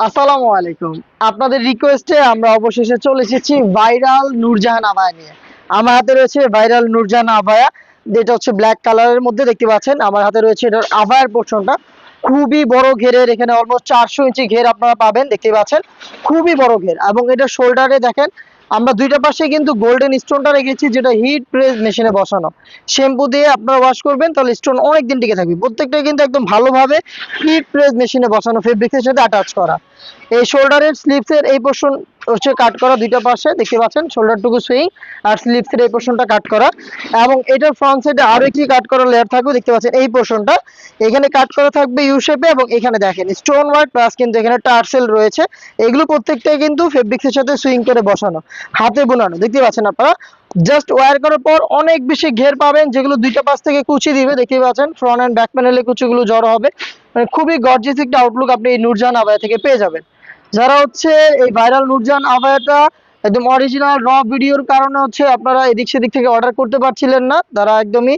আসসালামু আলাইকুম। আপনাদের রিকোয়েস্টে আমরা অবশেষে চলে এসেছি ভাইরাল নূরজাহান আবায়া নিয়ে। আমার হাতে রয়েছে ভাইরাল নূরজাহান আবায়া, যেটা হচ্ছে ব্ল্যাক কালারের মধ্যে দেখতে পাচ্ছেন। আমার হাতে রয়েছে এটার আবায়ার পোর্শনটা খুবই বড় ঘেরের, এখানে অলমোস্ট 400 ইঞ্চি ঘের আপনারা পাবেন, দেখতে পাচ্ছেন খুবই বড় ঘের। এবং এটা শোল্ডারে দেখেন আমরা দুইটা পাশে কিন্তু গোল্ডেন স্টোনটা রেখেছি, যেটা হিট প্রেস মেশিনে বসানো। শ্যাম্পু দিয়ে আপনারা ওয়াশ করবেন তাহলে স্টোন অনেক দিন টিকে থাকবে। প্রত্যেকটা কিন্তু একদম ভালোভাবে হিট প্রেস মেশিনে বসানো, ফেব্রিক্সের সাথে অ্যাটাচ করা। এই শোল্ডারের স্লিভসের এই পোর্শন হচ্ছে কাট করা, দুইটা পাশে দেখতে পাচ্ছেন শোল্ডারটুকু সুইং আর স্লিভসের এই পোর্শনটা কাট করা। এবং এটার ফ্রন্ট সাইডে আরো একটি কাট করা লেয়ার থাকবে, দেখতে পাচ্ছেন এই পোর্শনটা এখানে কাট করা থাকবে ইউ শেপে। এবং এখানে দেখেন স্টোন ওয়ার্ক প্লাস কিন্তু এখানে টার্সেল রয়েছে। এগুলো প্রত্যেকটাই কিন্তু ফেব্রিক্সের সাথে সুইং করে বসানো, হাতে বোনানো, দেখতে পাচ্ছেন আপনারা। জাস্ট ওয়্যার করার পর অনেক বেশি ঘের পাবেন, যেগুলো দুইটা পাশ থেকে কুচি দিবে, দেখতে পাচ্ছেন ফ্রন্ট এন্ড ব্যাক প্যানেলে কুচিগুলো জড়ো হবে। মানে খুবই গর্জিয়াস একটা আউটলুক আপনি এই নূরজাহান আবায়া থেকে পেয়ে যাবেন। যারা হচ্ছে এই ভাইরাল নূরজাহান আবায়াটা একদম অরিজিনাল র ভিডিওর কারণে হচ্ছে আপনারা এদিক সেদিক থেকে অর্ডার করতে পারছিলেন না, তারা একদমই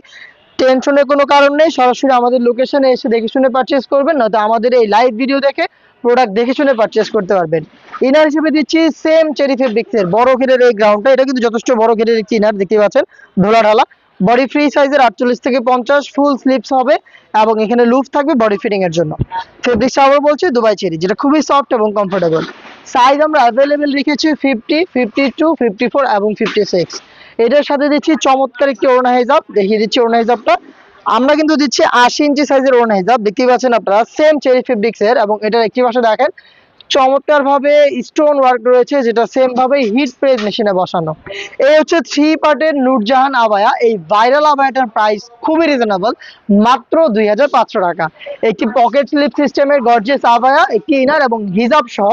টেনশনের কোনো কারণ নেই, সরাসরি আমাদের লোকেশনে এসে দেখে শুনে পারচেজ করবেন, নয়তো আমাদের এই লাইভ ভিডিও দেখে প্রোডাক্ট দেখে শুনে পারচেজ করতে পারবেন। ইনার হিসেবে দিচ্ছি সেম চেরি ফেব্রিক্সের বড় ঘেরের এই গ্রাউন্ডটা, এটা কিন্তু যথেষ্ট বড় ঘেরের একটি ইনার, দেখতে পাচ্ছেন ঢোলা ঢালা। বডি ফ্রি সাইজের 48 থেকে 50 ফুল স্লিপস হবে এবং এখানে লুপ থাকবে বডি ফিটিং এর জন্য। ফেব্রিক্স আবার বলছি দুবাই চেরি, যেটা খুবই সফট এবং কমফোর্টেবল। সাইজ আমরা অ্যাভেলেবেল রেখেছি 50, 52, 54 এবং 56। এটার সাথে দিচ্ছি চমৎকার একটি ওড়না হিজাব, দেখিয়ে দিচ্ছি ওড়না হিজাবটা। আমরা কিন্তু দিচ্ছি 80 ইঞ্চি সাইজের ওড়না হিজাব, দেখতেই পাচ্ছেন আপনারা সেম চেরি ফেব্রিক্স এর। এবং এটার একটি পাশে দেখেন চমৎকার ভাবে স্টোন ওয়ার্ক রয়েছে, যেটা সেম ভাবে হিট প্রেস মেশিনে বসানো। এই হচ্ছে 3 পার্টের নূরজাহান আবায়া। এই ভাইরাল আবায়াটার প্রাইস খুবই রিজনেবল, মাত্র 2500 টাকা। একটি পকেট স্লিপ সিস্টেমের গর্জিয়াস আবায়া, একটি ইনার এবং হিজাব সহ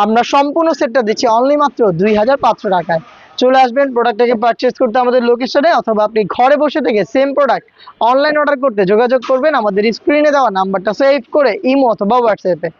আমরা সম্পূর্ণ সেটটা দিচ্ছি অনলি মাত্র 2500 টাকায়। চলে আসবেন প্রোডাক্টটাকে পারচেজ করতে আমাদের লোকেশনে, অথবা আপনি ঘরে বসে থেকে সেম প্রোডাক্ট অনলাইন অর্ডার করতে যোগাযোগ করবেন আমাদের স্ক্রিনে দেওয়া নাম্বারটা সেভ করে ইমো অথবা হোয়াটসঅ্যাপে।